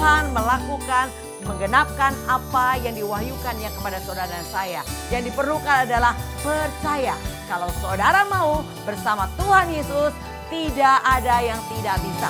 Tuhan melakukan, menggenapkan apa yang diwahyukannya kepada saudara dan saya. Yang diperlukan adalah percaya. Kalau saudara mau bersama Tuhan Yesus, tidak ada yang tidak bisa.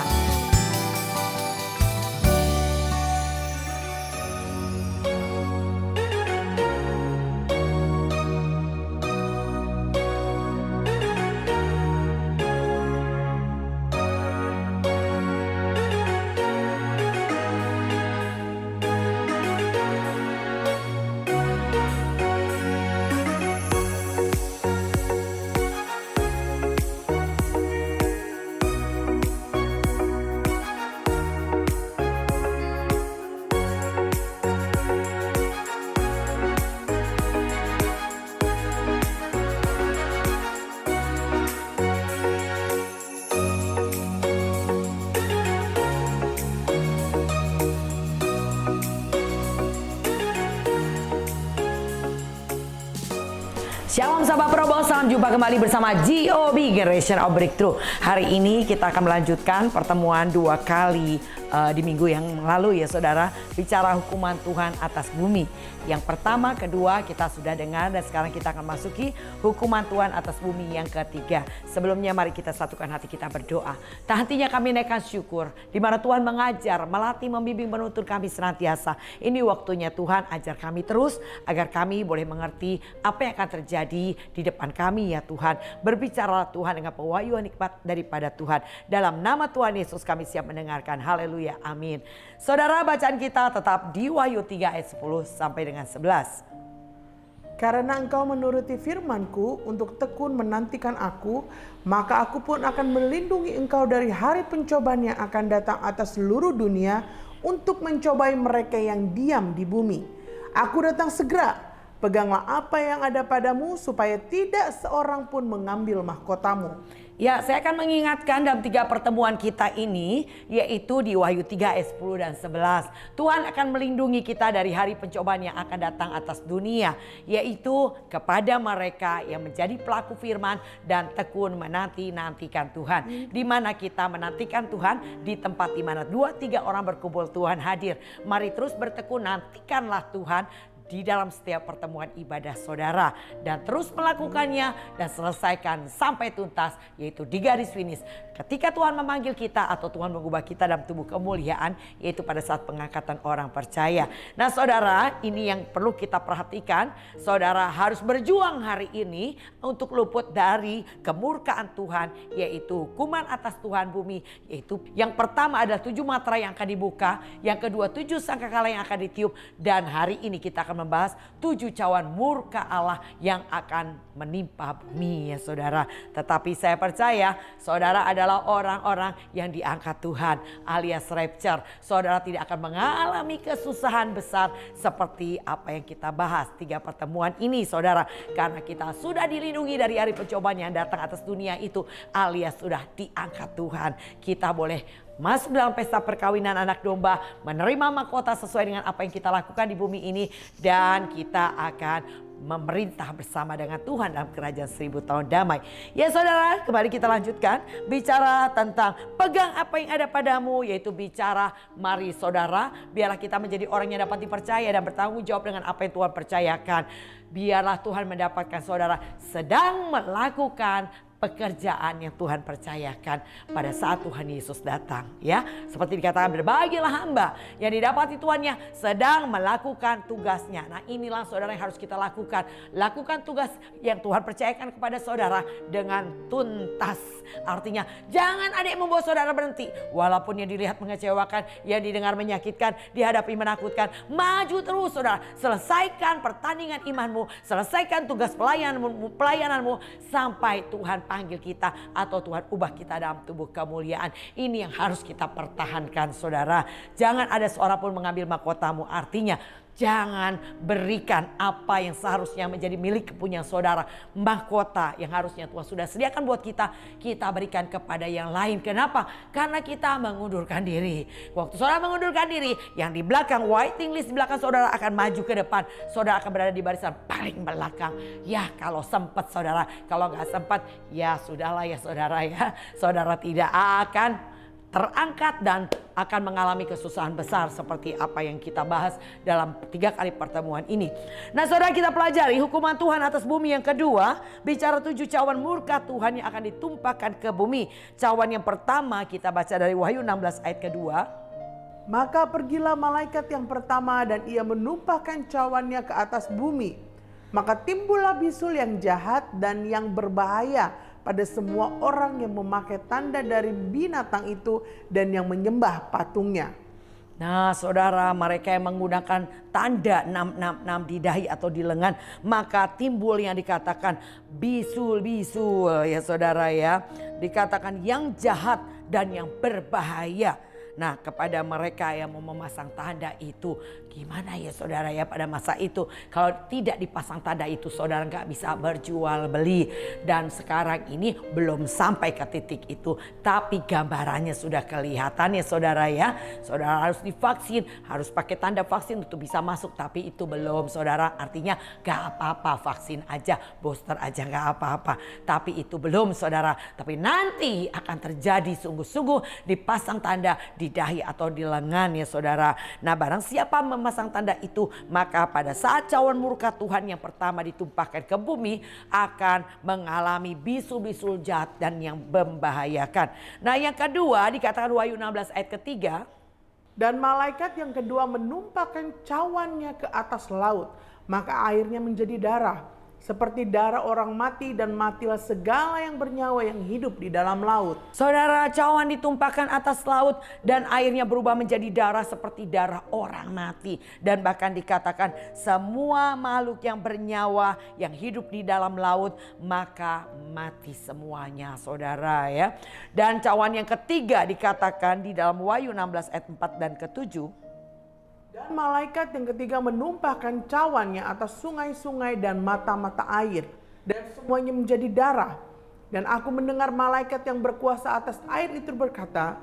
Shalom sahabat Probo, salam jumpa kembali bersama GOB Generation of Breakthrough. Hari ini kita akan melanjutkan pertemuan 2 kali di minggu yang lalu ya saudara, bicara hukuman Tuhan atas bumi. Yang pertama, kedua kita sudah dengar dan sekarang kita akan masuki hukuman Tuhan atas bumi yang ketiga. Sebelumnya mari kita satukan hati kita berdoa. Tak hentinya kami naikkan syukur di mana Tuhan mengajar, melatih, membimbing, menuntun kami senantiasa. Ini waktunya Tuhan, ajar kami terus agar kami boleh mengerti apa yang akan terjadi di depan kami ya Tuhan. Berbicara Tuhan dengan pewahyuan hikmat daripada Tuhan. Dalam nama Tuhan Yesus kami siap mendengarkan. Haleluya, amin. Saudara, bacaan kita tetap di Wahyu 3 ayat 10 sampai dengan 11. Karena engkau menuruti firman-Ku untuk tekun menantikan Aku, maka Aku pun akan melindungi engkau dari hari pencobaan yang akan datang atas seluruh dunia untuk mencobai mereka yang diam di bumi. Aku datang segera. Peganglah apa yang ada padamu supaya tidak seorang pun mengambil mahkotamu. Ya, saya akan mengingatkan dalam 3 pertemuan kita ini, yaitu di Wahyu 3 ayat 10 dan 11. Tuhan akan melindungi kita dari hari pencobaan yang akan datang atas dunia, yaitu kepada mereka yang menjadi pelaku firman dan tekun menanti-nantikan Tuhan. Di mana kita menantikan Tuhan, di tempat di mana 2-3 orang berkumpul Tuhan hadir. Mari terus bertekun, nantikanlah Tuhan di dalam setiap pertemuan ibadah saudara dan terus melakukannya dan selesaikan sampai tuntas, yaitu di garis finish ketika Tuhan memanggil kita atau Tuhan mengubah kita dalam tubuh kemuliaan, yaitu pada saat pengangkatan orang percaya. Nah saudara, ini yang perlu kita perhatikan. Saudara harus berjuang hari ini untuk luput dari kemurkaan Tuhan, yaitu hukuman atas Tuhan bumi. Yaitu yang pertama adalah 7 matra yang akan dibuka, yang kedua 7 sangkakala yang akan ditiup, dan hari ini kita akan membahas 7 cawan murka Allah yang akan menimpa bumi ya saudara. Tetapi saya percaya saudara adalah orang-orang yang diangkat Tuhan alias rapture. Saudara tidak akan mengalami kesusahan besar seperti apa yang kita bahas 3 pertemuan ini saudara. Karena kita sudah dilindungi dari hari pencobaan yang datang atas dunia itu, alias sudah diangkat Tuhan. Kita boleh masuk dalam pesta perkawinan anak domba, menerima mahkota sesuai dengan apa yang kita lakukan di bumi ini, dan kita akan memerintah bersama dengan Tuhan dalam kerajaan 1000 tahun damai. Ya saudara, kembali kita lanjutkan bicara tentang pegang apa yang ada padamu, yaitu bicara mari saudara, biarlah kita menjadi orang yang dapat dipercaya dan bertanggung jawab dengan apa yang Tuhan percayakan. Biarlah Tuhan mendapatkan saudara sedang melakukan pekerjaan yang Tuhan percayakan pada saat Tuhan Yesus datang ya. Seperti dikatakan, berbahagialah hamba yang didapati tuannya sedang melakukan tugasnya. Nah inilah saudara yang harus kita lakukan. Lakukan tugas yang Tuhan percayakan kepada saudara dengan tuntas. Artinya jangan ada yang membawa saudara berhenti. Walaupun yang dilihat mengecewakan, yang didengar menyakitkan, dihadapi menakutkan, maju terus saudara. Selesaikan pertandingan imanmu, selesaikan tugas pelayananmu sampai Tuhan panggil kita atau Tuhan ubah kita dalam tubuh kemuliaan. Ini yang harus kita pertahankan saudara. Jangan ada seorang pun mengambil mahkotamu. Artinya jangan berikan apa yang seharusnya menjadi milik kepunyaan saudara. Mahkota yang harusnya Tuhan sudah sediakan buat kita, kita berikan kepada yang lain. Kenapa? Karena kita mengundurkan diri. Waktu saudara mengundurkan diri, yang di belakang waiting list di belakang saudara akan maju ke depan. Saudara akan berada di barisan paling belakang. Ya kalau sempat saudara, kalau nggak sempat ya sudahlah ya saudara ya. Saudara tidak akan terangkat dan akan mengalami kesusahan besar seperti apa yang kita bahas dalam 3 kali pertemuan ini. Nah saudara, kita pelajari hukuman Tuhan atas bumi yang kedua. Bicara 7 cawan murka Tuhan yang akan ditumpahkan ke bumi. Cawan yang pertama kita baca dari Wahyu 16 ayat kedua. Maka pergilah malaikat yang pertama dan ia menumpahkan cawannya ke atas bumi. Maka timbullah bisul yang jahat dan yang berbahaya pada semua orang yang memakai tanda dari binatang itu dan yang menyembah patungnya. Nah saudara, mereka yang menggunakan tanda 666 di dahi atau di lengan, maka timbul yang dikatakan bisul-bisul ya saudara ya. Dikatakan yang jahat dan yang berbahaya. Nah kepada mereka yang mau memasang tanda itu, gimana ya saudara ya pada masa itu. Kalau tidak dipasang tanda itu saudara nggak bisa berjual beli. Dan sekarang ini belum sampai ke titik itu. Tapi gambarannya sudah kelihatan ya saudara ya. Saudara harus divaksin, harus pakai tanda vaksin untuk bisa masuk. Tapi itu belum saudara, artinya gak apa-apa, vaksin aja, booster aja gak apa-apa. Tapi itu belum saudara. Tapi nanti akan terjadi sungguh-sungguh dipasang tanda di dahi atau di lengan ya saudara. Nah barang siapa memasang tanda itu, maka pada saat cawan murka Tuhan yang pertama ditumpahkan ke bumi akan mengalami bisul-bisul jahat dan yang membahayakan. Nah yang kedua dikatakan Wahyu 16 ayat ketiga. Dan malaikat yang kedua menumpahkan cawannya ke atas laut, maka airnya menjadi darah, seperti darah orang mati, dan matilah segala yang bernyawa yang hidup di dalam laut. Saudara, cawan ditumpahkan atas laut dan airnya berubah menjadi darah seperti darah orang mati. Dan bahkan dikatakan semua makhluk yang bernyawa yang hidup di dalam laut maka mati semuanya saudara ya. Dan cawan yang ketiga dikatakan di dalam Wahyu 16 ayat 4 dan ke-7. Dan malaikat yang ketiga menumpahkan cawannya atas sungai-sungai dan mata-mata air, dan semuanya menjadi darah. Dan aku mendengar malaikat yang berkuasa atas air itu berkata,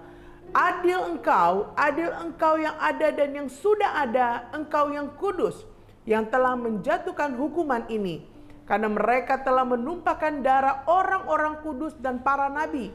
adil engkau yang ada dan yang sudah ada, engkau yang kudus, yang telah menjatuhkan hukuman ini. Karena mereka telah menumpahkan darah orang-orang kudus dan para nabi.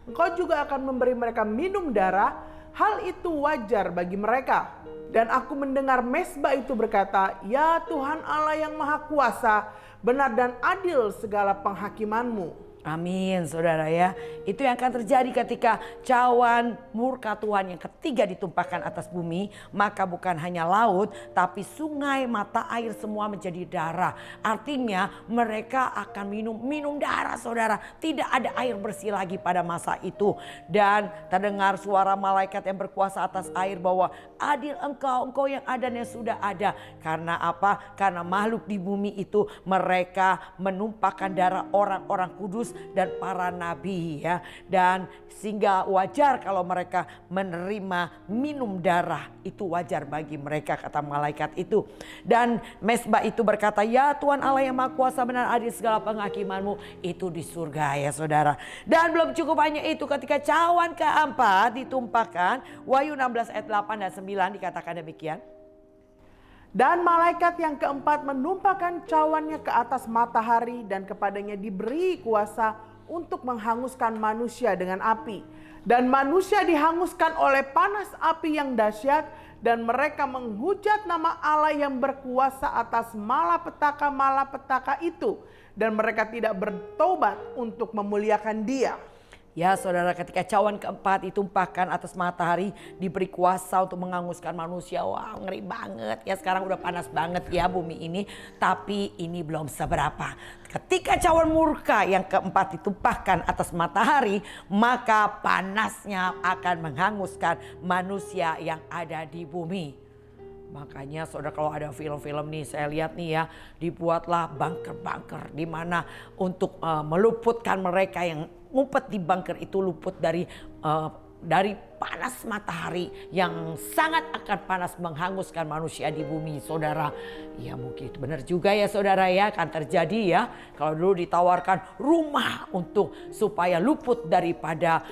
Engkau juga akan memberi mereka minum darah, hal itu wajar bagi mereka. Dan aku mendengar mesbah itu berkata, ya Tuhan Allah yang Maha Kuasa, benar dan adil segala penghakimanmu. Amin saudara ya. Itu yang akan terjadi ketika cawan murka Tuhan yang ketiga ditumpahkan atas bumi. Maka bukan hanya laut, tapi sungai, mata air semua menjadi darah. Artinya mereka akan minum darah saudara. Tidak ada air bersih lagi pada masa itu. Dan terdengar suara malaikat yang berkuasa atas air bahwa adil engkau yang ada dan yang sudah ada. Karena apa? Karena makhluk di bumi itu mereka menumpahkan darah orang-orang kudus dan para nabi ya. Dan sehingga wajar kalau mereka menerima minum darah, itu wajar bagi mereka kata malaikat itu. Dan mesbah itu berkata, ya Tuhan Allah yang Maha Kuasa, benar adil segala penghakimanmu, itu di surga ya saudara. Dan belum cukup hanya itu, ketika cawan keempat ditumpahkan, Wahyu 16 ayat 8 dan 9 dikatakan demikian. Dan malaikat yang keempat menumpahkan cawannya ke atas matahari, dan kepadanya diberi kuasa untuk menghanguskan manusia dengan api. Dan manusia dihanguskan oleh panas api yang dahsyat, dan mereka menghujat nama Allah yang berkuasa atas malapetaka itu. Dan mereka tidak bertobat untuk memuliakan Dia. Ya saudara, ketika cawan keempat ditumpahkan atas matahari, diberi kuasa untuk menghanguskan manusia. Wah ngeri banget ya, sekarang udah panas banget ya bumi ini. Tapi ini belum seberapa. Ketika cawan murka yang keempat ditumpahkan atas matahari, maka panasnya akan menghanguskan manusia yang ada di bumi. Makanya saudara, kalau ada film-film nih saya lihat nih ya, dibuatlah bunker-bunker di mana untuk meluputkan mereka yang ngumpet di bunker itu luput dari panas matahari yang sangat akan panas menghanguskan manusia di bumi saudara. Ya mungkin itu benar juga ya saudara ya, akan terjadi ya. Kalau dulu ditawarkan rumah untuk supaya luput daripada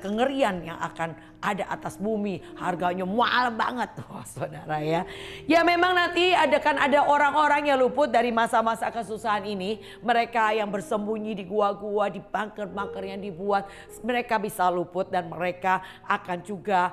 kengerian yang akan ada atas bumi, harganya mahal banget. Wah saudara ya. Ya memang nanti ada orang-orang yang luput dari masa-masa kesusahan ini. Mereka yang bersembunyi di gua-gua, di bunker-bunker yang dibuat, mereka bisa luput dan mereka akan juga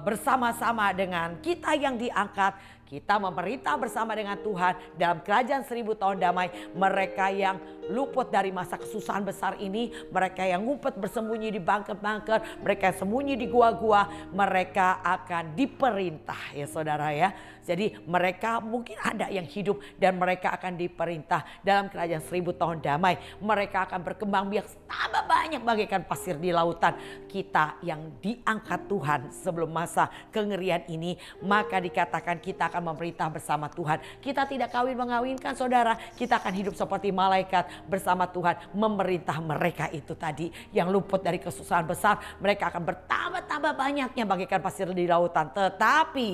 bersama-sama dengan kita yang diangkat. Kita memerintah bersama dengan Tuhan dalam kerajaan 1000 tahun damai. Mereka yang luput dari masa kesusahan besar ini, mereka yang ngumpet bersembunyi di bunker-bunker, mereka yang sembunyi di gua-gua, mereka akan diperintah ya saudara ya. Jadi mereka mungkin ada yang hidup dan mereka akan diperintah dalam kerajaan 1000 tahun damai. Mereka akan berkembang biak tambah banyak bagaikan pasir di lautan. Kita yang diangkat Tuhan sebelum masa kengerian ini, maka dikatakan kita akan memerintah bersama Tuhan. Kita tidak kawin mengawinkan saudara, kita akan hidup seperti malaikat bersama Tuhan, memerintah mereka itu tadi yang luput dari kesusahan besar. Mereka akan bertambah-tambah banyaknya bagaikan pasir di lautan. Tetapi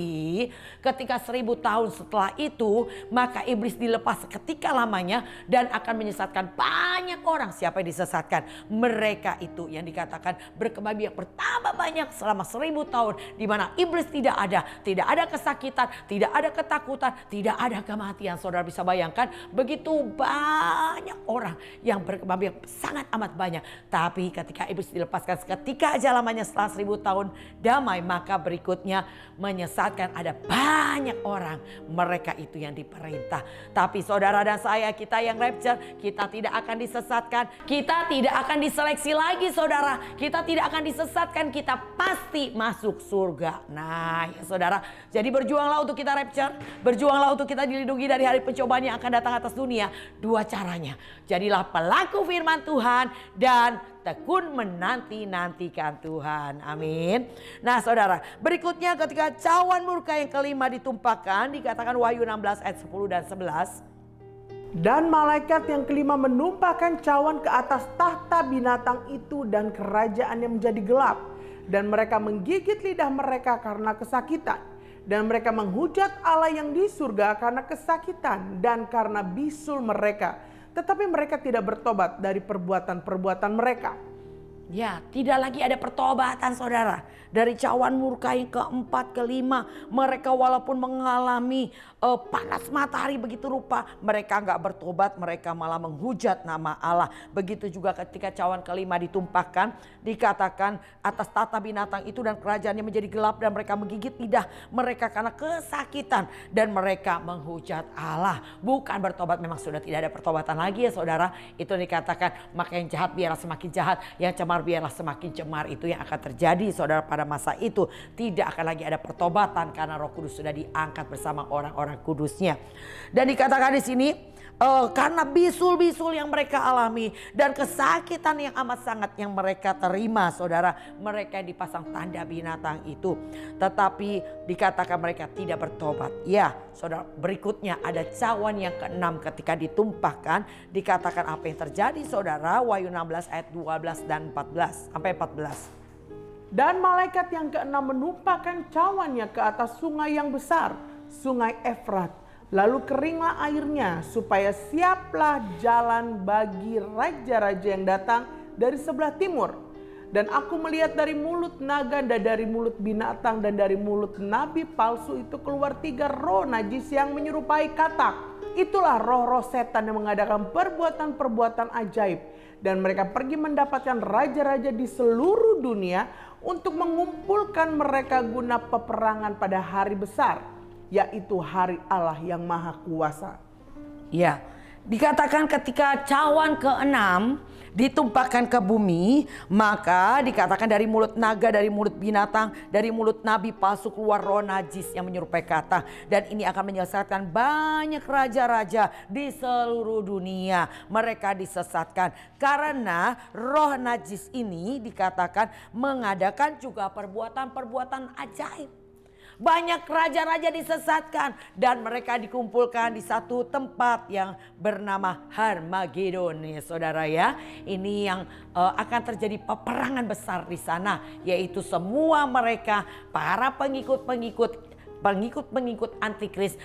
ketika 1000 tahun setelah itu, maka iblis dilepas seketika lamanya dan akan menyesatkan banyak orang. Siapa yang disesatkan? Mereka itu yang dikatakan berkembang biak bertambah banyak selama 1000 tahun, di mana iblis tidak ada kesakitan, tidak ada ketakutan, tidak ada kematian. Saudara bisa bayangkan begitu banyak orang yang berkembang biak sangat amat banyak. Tapi ketika iblis dilepaskan seketika aja lamanya setelah 1000 tahun damai, maka berikutnya menyesatkan ada banyak orang. Mereka itu yang diperintah. Tapi saudara dan saya, kita yang rapture, kita tidak akan disesatkan. Kita tidak akan diseleksi lagi saudara. Kita tidak akan disesatkan, kita pasti masuk surga. Nah ya saudara, jadi berjuanglah untuk kita rapture, berjuanglah untuk kita dilindungi dari hari pencobaan yang akan datang atas dunia. Dua caranya, jadilah pelaku firman Tuhan dan tekun menanti-nantikan Tuhan. Amin. Nah saudara, berikutnya ketika cawan murka yang kelima ditumpahkan, dikatakan Wahyu 16 ayat 10 dan 11. Dan malaikat yang kelima menumpahkan cawan ke atas tahta binatang itu dan kerajaannya menjadi gelap. Dan mereka menggigit lidah mereka karena kesakitan. Dan mereka menghujat Allah yang di surga karena kesakitan dan karena bisul mereka. Tetapi mereka tidak bertobat dari perbuatan-perbuatan mereka. Ya, tidak lagi ada pertobatan saudara. Dari cawan murka yang keempat, kelima, mereka walaupun mengalami panas matahari begitu rupa, mereka nggak bertobat, mereka malah menghujat nama Allah. Begitu juga ketika cawan kelima ditumpahkan, dikatakan atas tata binatang itu dan kerajaannya menjadi gelap dan mereka menggigit lidah mereka karena kesakitan dan mereka menghujat Allah. Bukan bertobat, memang sudah tidak ada pertobatan lagi ya saudara. Itu dikatakan maka yang jahat biarlah semakin jahat, yang cemar biarlah semakin cemar. Itu yang akan terjadi saudara pada masa itu. Tidak akan lagi ada pertobatan karena Roh Kudus sudah diangkat bersama orang-orang kudusnya. Dan dikatakan di sini karena bisul-bisul yang mereka alami dan kesakitan yang amat sangat yang mereka terima saudara, mereka yang dipasang tanda binatang itu, tetapi dikatakan mereka tidak bertobat. Ya saudara, berikutnya ada cawan yang keenam ketika ditumpahkan, dikatakan apa yang terjadi saudara. Wahyu 16 ayat 12 dan 14 sampai 14. Dan malaikat yang keenam menumpahkan cawannya ke atas sungai yang besar, sungai Efrat. Lalu keringlah airnya supaya siaplah jalan bagi raja-raja yang datang dari sebelah timur. Dan aku melihat dari mulut naga dan dari mulut binatang dan dari mulut nabi palsu itu keluar 3 roh najis yang menyerupai katak. Itulah roh-roh setan yang mengadakan perbuatan-perbuatan ajaib. Dan mereka pergi mendapatkan raja-raja di seluruh dunia untuk mengumpulkan mereka guna peperangan pada hari besar, yaitu hari Allah yang Maha Kuasa. Ya, dikatakan ketika cawan keenam ditumpahkan ke bumi, maka dikatakan dari mulut naga, dari mulut binatang, dari mulut nabi palsu keluar roh najis yang menyerupai katak. Dan ini akan menyesatkan banyak raja-raja di seluruh dunia. Mereka disesatkan karena roh najis ini dikatakan mengadakan juga perbuatan-perbuatan ajaib. Banyak raja-raja disesatkan dan mereka dikumpulkan di satu tempat yang bernama Harmagedon ya saudara ya. Ini yang akan terjadi peperangan besar di sana, yaitu semua mereka para pengikut antikris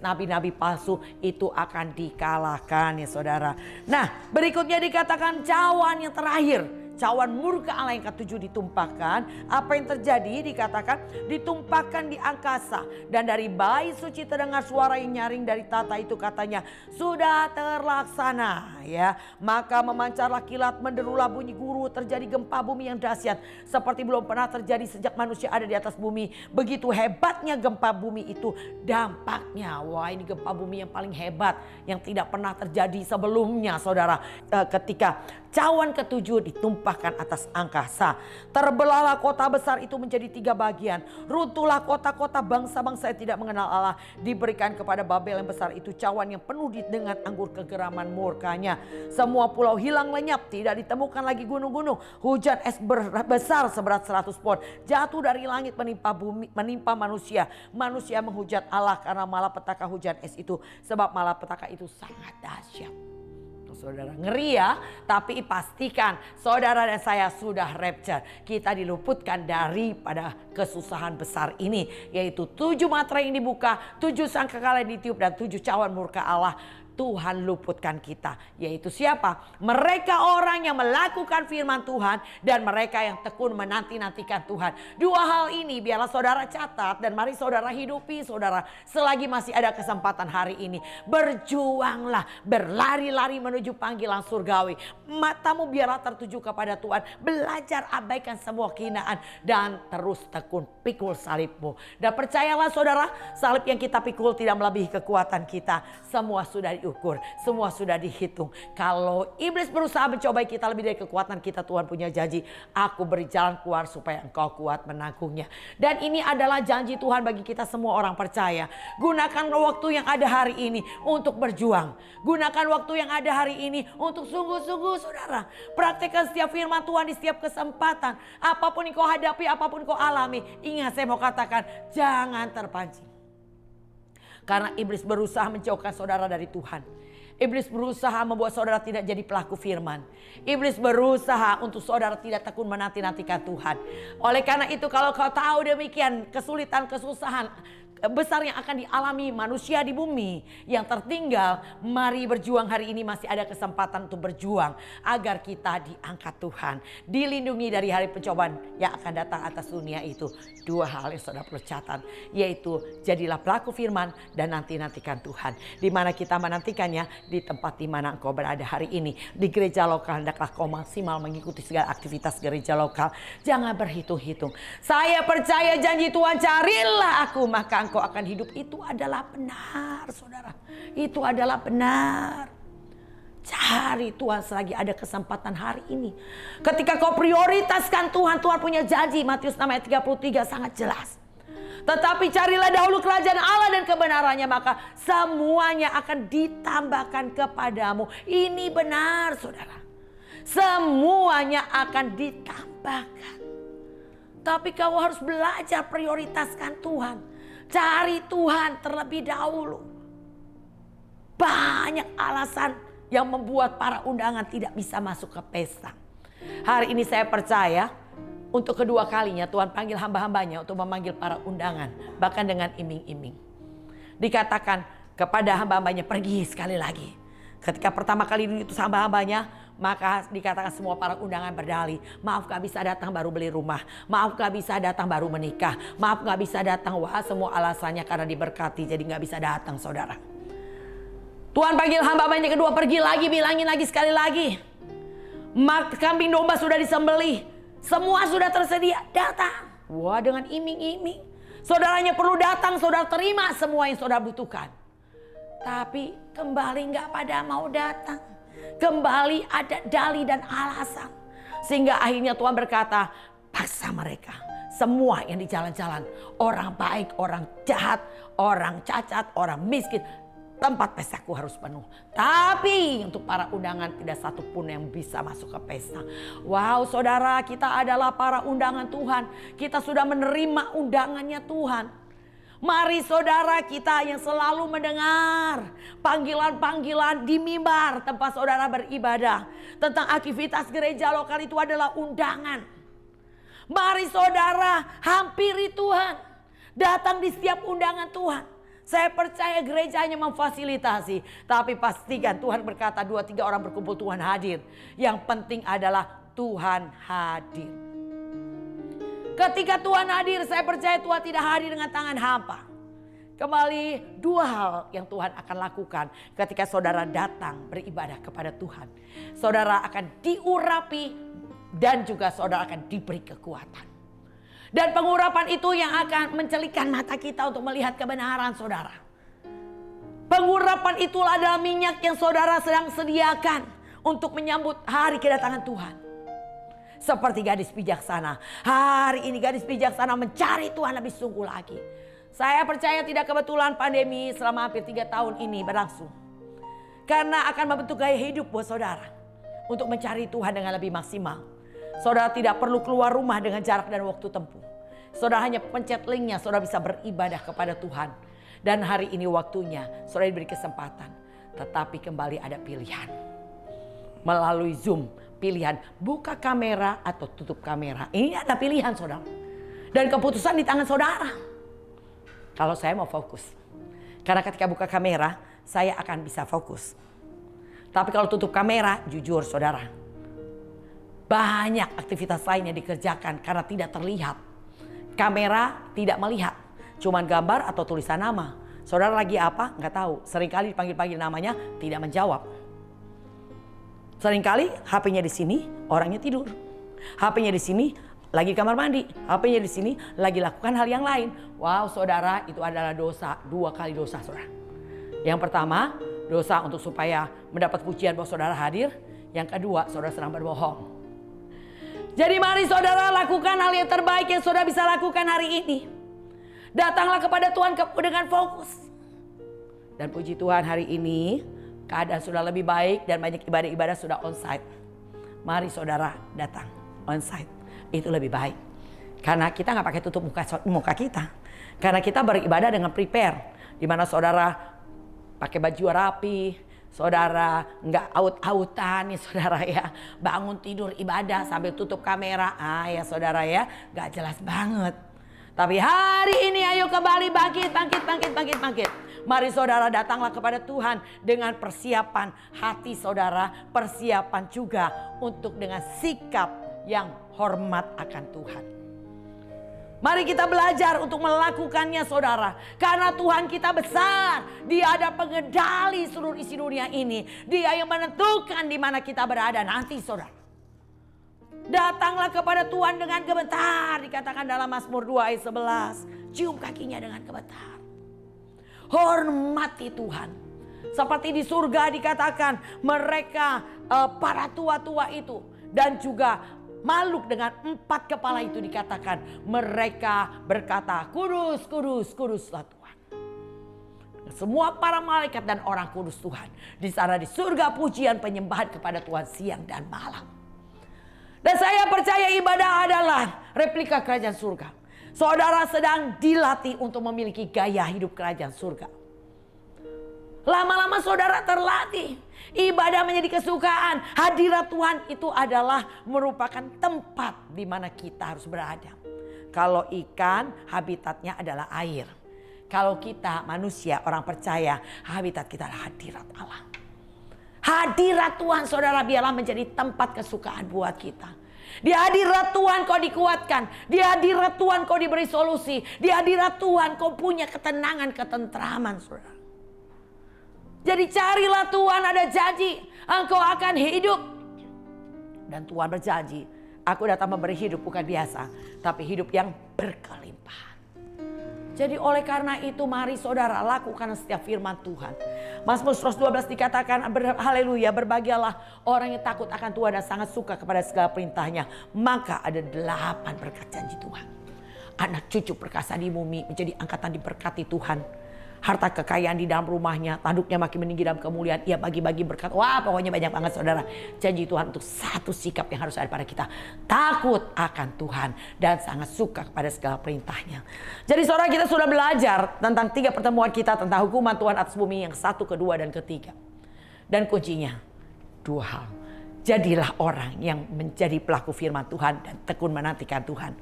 nabi-nabi palsu itu akan dikalahkan ya saudara. Nah berikutnya dikatakan cawan yang terakhir. cawan murka Allah yang ketujuh ditumpahkan, apa yang terjadi? Dikatakan ditumpahkan di angkasa. Dan dari bait suci terdengar suara yang nyaring dari tata itu, katanya, sudah terlaksana. Ya, maka memancarlah kilat, menderulah bunyi guru, terjadi gempa bumi yang dahsyat seperti belum pernah terjadi sejak manusia ada di atas bumi. Begitu hebatnya gempa bumi itu, dampaknya, wah ini gempa bumi yang paling hebat yang tidak pernah terjadi sebelumnya, saudara. Ketika cawan ketujuh ditumpahkan atas angkasa, terbelahlah kota besar itu menjadi 3 bagian. Runtuhlah kota-kota bangsa-bangsa yang tidak mengenal Allah. Diberikan kepada Babel yang besar itu cawan yang penuh dengan anggur kegeraman murkanya. Semua pulau hilang lenyap, tidak ditemukan lagi gunung-gunung. Hujan es besar seberat 100 pon jatuh dari langit menimpa bumi, menimpa manusia. Manusia menghujat Allah karena malapetaka hujan es itu, sebab malapetaka itu sangat dahsyat. Saudara, ngeri ya, tapi pastikan saudara dan saya sudah rapture. Kita diluputkan daripada kesusahan besar ini, yaitu 7 matra yang dibuka, 7 sangkakala yang ditiup, dan 7 cawan murka Allah. Tuhan luputkan kita, yaitu siapa? Mereka orang yang melakukan firman Tuhan dan mereka yang tekun menanti-nantikan Tuhan. 2 hal ini biarlah saudara catat dan mari saudara hidupi, saudara, selagi masih ada kesempatan hari ini. Berjuanglah, berlari-lari menuju panggilan surgawi. Matamu biarlah tertuju kepada Tuhan. Belajar abaikan semua kehinaan dan terus tekun pikul salibmu. Dan percayalah saudara, salib yang kita pikul tidak melebihi kekuatan kita. Semua sudah diukur, semua sudah dihitung. Kalau iblis berusaha mencobai kita lebih dari kekuatan kita, Tuhan punya janji, aku beri jalan keluar supaya engkau kuat menanggungnya. Dan ini adalah janji Tuhan bagi kita semua orang percaya. Gunakan waktu yang ada hari ini untuk berjuang. Gunakan waktu yang ada hari ini untuk sungguh-sungguh, saudara. Praktekkan setiap firman Tuhan di setiap kesempatan. Apapun yang kau hadapi, apapun kau alami, ingat saya mau katakan, jangan terpancing. Karena iblis berusaha menjauhkan saudara dari Tuhan. Iblis berusaha membuat saudara tidak jadi pelaku firman. Iblis berusaha untuk saudara tidak tekun menanti-nantikan Tuhan. Oleh karena itu, kalau kau tahu demikian kesulitan, kesusahan besar yang akan dialami manusia di bumi yang tertinggal, mari berjuang hari ini, masih ada kesempatan untuk berjuang agar kita diangkat Tuhan, dilindungi dari hari pencobaan yang akan datang atas dunia itu. 2 hal yang saudara perlu catat, yaitu jadilah pelaku firman dan nantikan Tuhan. Di mana kita menantikannya? Di tempat di mana engkau berada hari ini. Di gereja lokal, hendaklah kau maksimal mengikuti segala aktivitas gereja lokal. Jangan berhitung-hitung. Saya percaya janji Tuhan, carilah aku maka engkau akan hidup. Itu adalah benar, saudara. Itu adalah benar. Cari Tuhan selagi ada kesempatan hari ini. Ketika kau prioritaskan Tuhan, Tuhan punya janji. Matius 6 ayat 33 sangat jelas. Tetapi carilah dahulu kerajaan Allah dan kebenarannya, maka semuanya akan ditambahkan kepadamu. Ini benar, saudara. Semuanya akan ditambahkan. Tapi kau harus belajar prioritaskan Tuhan. Cari Tuhan terlebih dahulu. Banyak alasan yang membuat para undangan tidak bisa masuk ke pesta. Hari ini saya percaya untuk kedua kalinya Tuhan panggil hamba-hambanya untuk memanggil para undangan. Bahkan dengan iming-iming. Dikatakan kepada hamba-hambanya, pergi sekali lagi. Ketika pertama kali diutus hamba-hambanya, maka dikatakan semua para undangan berdalih, maaf gak bisa datang baru beli rumah, maaf gak bisa datang baru menikah, maaf gak bisa datang, wah semua alasannya karena diberkati jadi gak bisa datang, saudara. Tuhan panggil hamba-hambanya kedua, pergi lagi, bilangin lagi sekali lagi. Kambing domba sudah disembelih, semua sudah tersedia, datang. Wah, dengan iming-iming. Saudaranya perlu datang, saudara terima semua yang saudara butuhkan. Tapi kembali gak pada mau datang. Kembali ada dalih dan alasan. Sehingga akhirnya Tuhan berkata, paksa mereka. Semua yang di jalan-jalan, orang baik, orang jahat, orang cacat, orang miskin, tempat pestaku harus penuh. Tapi untuk para undangan tidak satu pun yang bisa masuk ke pesta. Wow, saudara, kita adalah para undangan Tuhan. Kita sudah menerima undangannya Tuhan. Mari saudara, kita yang selalu mendengar panggilan-panggilan di mimbar tempat saudara beribadah tentang aktivitas gereja lokal, itu adalah undangan. Mari saudara, hampiri Tuhan. Datang di setiap undangan Tuhan. Saya percaya gerejanya memfasilitasi. Tapi pastikan Tuhan berkata 2-3 orang berkumpul Tuhan hadir. Yang penting adalah Tuhan hadir. Ketika Tuhan hadir, saya percaya Tuhan tidak hadir dengan tangan hampa. Kembali dua hal yang Tuhan akan lakukan ketika saudara datang beribadah kepada Tuhan. Saudara akan diurapi dan juga saudara akan diberi kekuatan. Dan pengurapan itu yang akan mencelikan mata kita untuk melihat kebenaran saudara. Pengurapan itulah adalah minyak yang saudara sedang sediakan untuk menyambut hari kedatangan Tuhan. Seperti gadis bijaksana. Hari ini gadis bijaksana mencari Tuhan lebih sungguh lagi. Saya percaya tidak kebetulan pandemi selama hampir 3 tahun ini berlangsung. Karena akan membentuk gaya hidup buat saudara. Untuk mencari Tuhan dengan lebih maksimal. Saudara tidak perlu keluar rumah dengan jarak dan waktu tempuh. Saudara hanya pencet linknya, saudara bisa beribadah kepada Tuhan. Dan hari ini waktunya saudara diberi kesempatan. Tetapi kembali ada pilihan. Melalui Zoom, pilihan buka kamera atau tutup kamera. Ini ada pilihan saudara. Dan keputusan di tangan saudara. Kalau saya mau fokus. Karena ketika buka kamera, saya akan bisa fokus. Tapi kalau tutup kamera, jujur saudara. Banyak aktivitas lainnya dikerjakan karena tidak terlihat. Kamera tidak melihat. Cuman gambar atau tulisan nama. Saudara lagi apa? Nggak tahu. Seringkali dipanggil-panggil namanya tidak menjawab. Seringkali HP-nya di sini, orangnya tidur. HP-nya di sini lagi di kamar mandi. HP-nya di sini lagi lakukan hal yang lain. Wow, saudara, itu adalah dosa. 2 kali dosa, saudara. Yang pertama, dosa untuk supaya mendapat pujian bahwa saudara hadir. Yang kedua, saudara sedang berbohong. Jadi mari saudara lakukan hal yang terbaik yang saudara bisa lakukan hari ini. Datanglah kepada Tuhan dengan fokus. Dan puji Tuhan hari ini keadaan sudah lebih baik dan banyak ibadah-ibadah sudah onsite. Mari saudara datang onsite. Itu lebih baik. Karena kita nggak pakai tutup muka kita. Karena kita beribadah dengan prepare. Di mana saudara pakai baju rapi. Saudara nggak aut-autan nih saudara ya. Bangun tidur ibadah sambil tutup kamera. Ya saudara ya. Nggak jelas banget. Tapi hari ini ayo kembali bangkit. Mari saudara datanglah kepada Tuhan dengan persiapan hati saudara. Persiapan juga untuk dengan sikap yang hormat akan Tuhan. Mari kita belajar untuk melakukannya saudara. Karena Tuhan kita besar. Dia ada pengendali seluruh isi dunia ini. Dia yang menentukan di mana kita berada nanti saudara. Datanglah kepada Tuhan dengan gemetar. Dikatakan dalam Mazmur 2 ayat 11. Cium kakinya dengan gemetar. Hormati Tuhan. Seperti di surga dikatakan mereka para tua-tua itu. Dan juga makhluk dengan 4 kepala itu dikatakan. Mereka berkata kudus, kudus, kuduslah Tuhan. Semua para malaikat dan orang kudus Tuhan. Di sana di surga pujian penyembahan kepada Tuhan siang dan malam. Dan saya percaya ibadah adalah replika kerajaan surga. Saudara sedang dilatih untuk memiliki gaya hidup kerajaan surga. Lama-lama saudara terlatih. Ibadah menjadi kesukaan. Hadirat Tuhan itu adalah merupakan tempat di mana kita harus berada. Kalau ikan, habitatnya adalah air. Kalau kita manusia, orang percaya, habitat kita adalah hadirat Allah. Hadirat Tuhan saudara biarlah menjadi tempat kesukaan buat kita. Di hadirat Tuhan kau dikuatkan. Di hadirat Tuhan kau diberi solusi. Di hadirat Tuhan kau punya ketenangan, ketentraman saudara. Jadi carilah Tuhan, ada janji. Engkau akan hidup. Dan Tuhan berjanji. Aku datang memberi hidup bukan biasa. Tapi hidup yang berkelimpahan. Jadi oleh karena itu mari saudara lakukan setiap firman Tuhan. Mazmur 112 dikatakan haleluya berbahagialah orang yang takut akan Tuhan dan sangat suka kepada segala perintahnya. Maka ada 8 berkat janji Tuhan. Anak cucu perkasa di bumi menjadi angkatan diberkati Tuhan. Harta kekayaan di dalam rumahnya, tanduknya makin meninggi dalam kemuliaan. Ia bagi-bagi berkat. Wah pokoknya banyak banget saudara. Janji Tuhan untuk satu sikap yang harus ada pada kita. Takut akan Tuhan dan sangat suka kepada segala perintahnya. Jadi saudara kita sudah belajar tentang 3 pertemuan kita tentang hukuman Tuhan atas bumi yang 1, kedua dan ketiga. Dan kuncinya 2 hal. Jadilah orang yang menjadi pelaku firman Tuhan dan tekun menantikan Tuhan.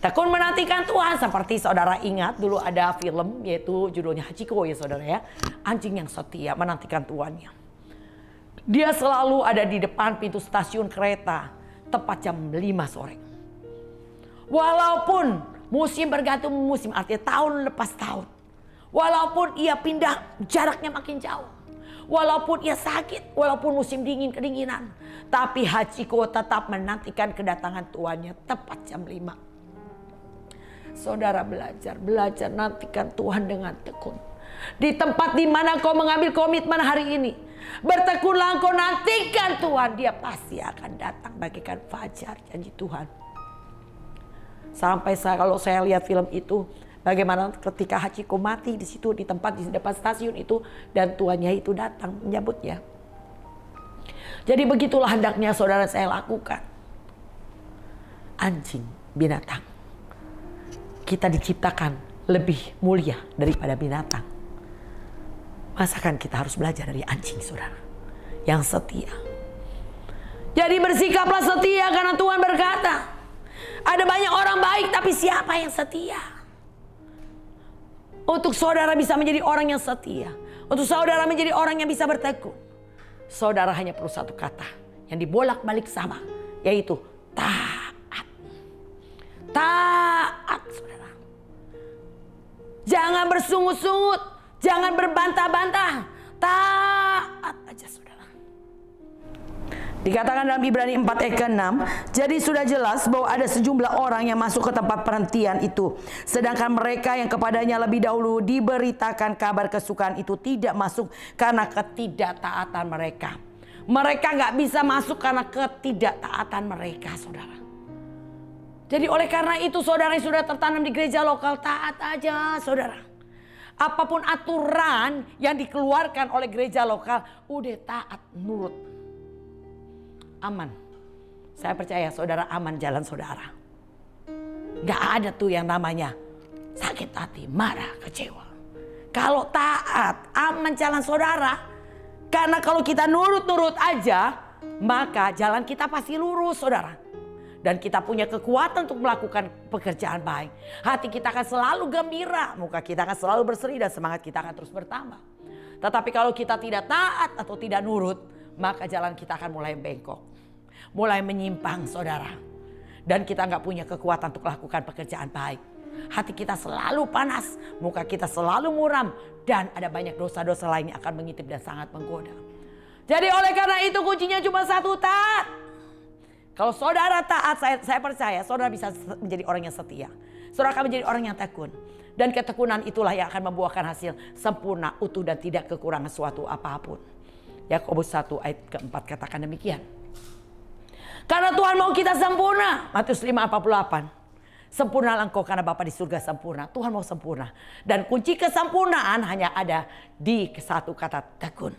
Tekun menantikan Tuhan seperti saudara ingat dulu ada film yaitu judulnya Hachiko ya saudara ya. Anjing yang setia menantikan tuannya. Dia selalu ada di depan pintu stasiun kereta. tepat jam 5 sore. Walaupun musim bergantung musim, artinya tahun lepas tahun. Walaupun ia pindah jaraknya makin jauh. Walaupun ia sakit, walaupun musim dingin kedinginan. Tapi Hachiko tetap menantikan kedatangan tuannya tepat jam 5. Saudara belajar nantikan Tuhan dengan tekun. Di tempat di mana kau mengambil komitmen hari ini, bertekunlah kau nantikan Tuhan. Dia pasti akan datang bagaikan fajar, janji Tuhan. Sampai kalau saya lihat film itu, bagaimana ketika Hachiko mati di situ, di tempat di depan stasiun itu, dan tuannya itu datang menyambutnya. Jadi begitulah hendaknya saudara saya lakukan. Anjing, binatang, kita diciptakan lebih mulia daripada binatang. Masakan kita harus belajar dari anjing, saudara, yang setia. Jadi bersikaplah setia karena Tuhan berkata, ada banyak orang baik tapi siapa yang setia? Untuk saudara bisa menjadi orang yang setia, untuk saudara menjadi orang yang bisa bertekun, saudara hanya perlu satu kata yang dibolak-balik sama, yaitu taat. Taat, saudara. Jangan bersungut-sungut, jangan berbantah-bantah. Taat aja, saudara. Dikatakan dalam Ibrani 4 ayat ke-6, jadi sudah jelas bahwa ada sejumlah orang yang masuk ke tempat penantian itu. Sedangkan mereka yang kepadanya lebih dahulu diberitakan kabar kesukaan itu tidak masuk karena ketidaktaatan mereka. Mereka nggak bisa masuk karena ketidaktaatan mereka, saudara. Jadi oleh karena itu saudara yang sudah tertanam di gereja lokal, taat aja, saudara. Apapun aturan yang dikeluarkan oleh gereja lokal, udah taat, nurut. Aman. Saya percaya saudara aman jalan saudara. Gak ada tuh yang namanya sakit hati, marah, kecewa. Kalau taat, aman jalan saudara. Karena kalau kita nurut-nurut aja, maka jalan kita pasti lurus, saudara. Dan kita punya kekuatan untuk melakukan pekerjaan baik. Hati kita akan selalu gembira, muka kita akan selalu berseri, dan semangat kita akan terus bertambah. Tetapi kalau kita tidak taat atau tidak nurut, maka jalan kita akan mulai bengkok. Mulai menyimpang, saudara. Dan kita nggak punya kekuatan untuk melakukan pekerjaan baik. Hati kita selalu panas, muka kita selalu muram, dan ada banyak dosa-dosa lain yang akan mengintip dan sangat menggoda. Jadi oleh karena itu kuncinya cuma satu, taat. Kalau saudara taat, saya percaya saudara bisa menjadi orang yang setia. Saudara akan menjadi orang yang tekun. Dan ketekunan itulah yang akan membuahkan hasil sempurna, utuh, dan tidak kekurangan suatu apapun. Yakobus 1 ayat ke-4 katakan demikian. Karena Tuhan mau kita sempurna. Matius 5:48. Sempurnalah engkau karena Bapa di surga sempurna. Tuhan mau sempurna. Dan kunci kesempurnaan hanya ada di satu kata, tekun.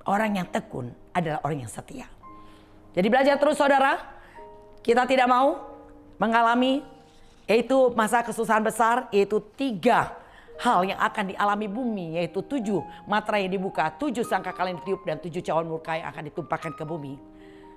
Orang yang tekun adalah orang yang setia. Jadi belajar terus, saudara. Kita tidak mau mengalami yaitu masa kesusahan besar, yaitu 3 hal yang akan dialami bumi, yaitu 7 materai yang dibuka, 7 sangkakala yang ditiup, dan 7 cawan murka yang akan ditumpahkan ke bumi.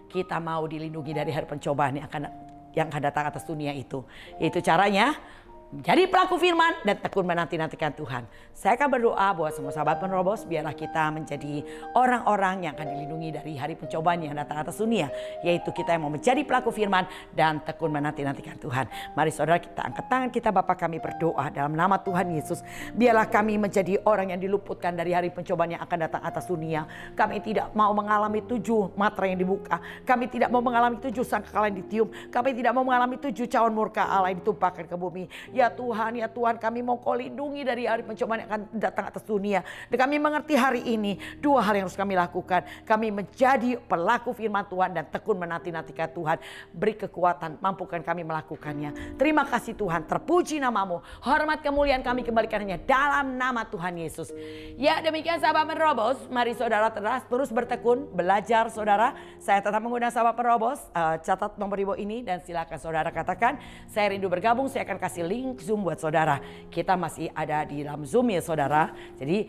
Kita mau dilindungi dari hari pencobaan yang akan datang atas dunia itu. Yaitu caranya menjadi pelaku firman dan tekun menanti-nantikan Tuhan. Saya akan berdoa buat semua sahabat penerobos, biarlah kita menjadi orang-orang yang akan dilindungi dari hari pencobaan yang datang atas dunia. Yaitu kita yang mau menjadi pelaku firman dan tekun menanti-nantikan Tuhan. Mari saudara, kita angkat tangan kita, Bapa kami berdoa dalam nama Tuhan Yesus. Biarlah kami menjadi orang yang diluputkan dari hari pencobaan yang akan datang atas dunia. Kami tidak mau mengalami 7 materai yang dibuka. Kami tidak mau mengalami 7 sangkakala yang ditiup. Kami tidak mau mengalami 7 cawan murka Allah yang ditumpahkan ke bumi. Ya Tuhan, kami mau Kau lindungi dari hari pencobaan yang akan datang atas dunia. Dan kami mengerti hari ini 2 hal yang harus kami lakukan. Kami menjadi pelaku firman Tuhan dan tekun menanti-nantikan Tuhan. Beri kekuatan, mampukan kami melakukannya. Terima kasih Tuhan, terpuji namamu. Hormat kemuliaan kami kembalikan hanya dalam nama Tuhan Yesus. Ya demikian sahabat penerobos, mari saudara terus bertekun, belajar saudara. Saya tetap menggunakan sahabat penerobos, catat nomor ibu ini dan silakan saudara katakan, saya rindu bergabung, saya akan kasih link Zoom buat saudara. Kita masih ada di dalam Zoom ya saudara. Jadi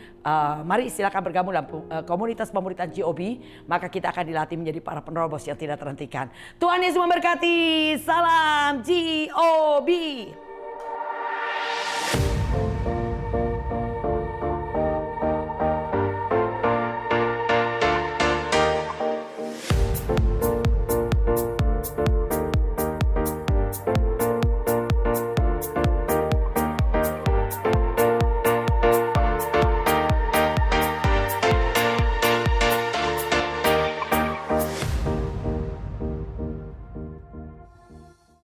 mari silakan bergabung dalam komunitas pemuritan GOB. Maka kita akan dilatih menjadi para penerobos yang tidak terhentikan. Tuhan Yesus memberkati. Salam GOB.